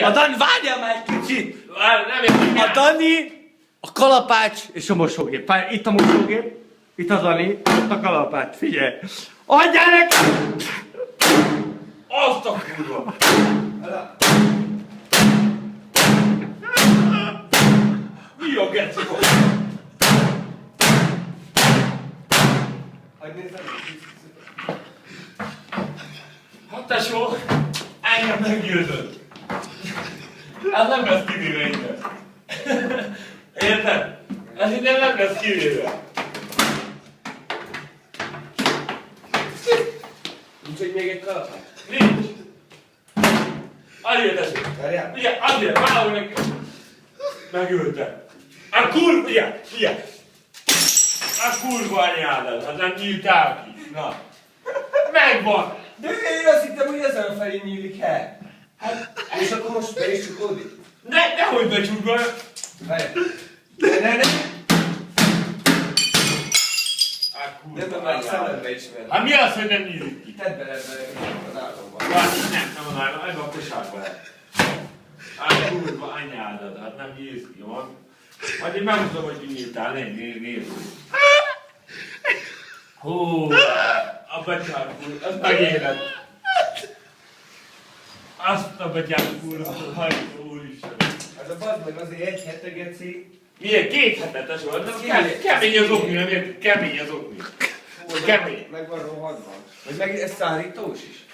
A Dani, várjál már egy kicsit! Nem értem. A Dani, a kalapács és a mosógép. Várj, itt a mosógép, itt a Dani, ott a kalapács. Figyelj! Adjál nekem! Azt a kurva! Mi a geci? Hát tesó, engem meggyőzött. Ez nem lesz kivéve innen. Érted? Ez innen nem lesz kivéve. Nincs, hogy még egy kalapács? Nincs. Azért tesó. Várjál. Ugye, azért, valahogy meg... Megöltem. A kurva, ugye. A kurva anyádat, hát nem nyíltál ki. Na. Megvan. De én azt hittem, hogy ezen felé nyílik el. Hát, és akkor most be is csukódik. Nehogy becsukol. Várjál. Ne. A kurva Nem, már anyádat. szemembe ismerem. Hát mi az, hogy nem nyílik ki? Tedd bele ebbe az állomban. Nem a nálam, ebben a kosárban. Hát kurva anyádat, hát nem nyílsz ki, van. Majd én megmutatom, hogy nyíltál, nézd. Hú, a betyár kurva, az megérett. Azt a betyár kurva, hajtó úristen. Ez a bazd meg azért egy hete, geci. Milyen? 2 hetetes volt? Kemény az okni, nem érted? Kemény az okni. Kemény. Meg van rohadva. Vagy meg ez szárítós is.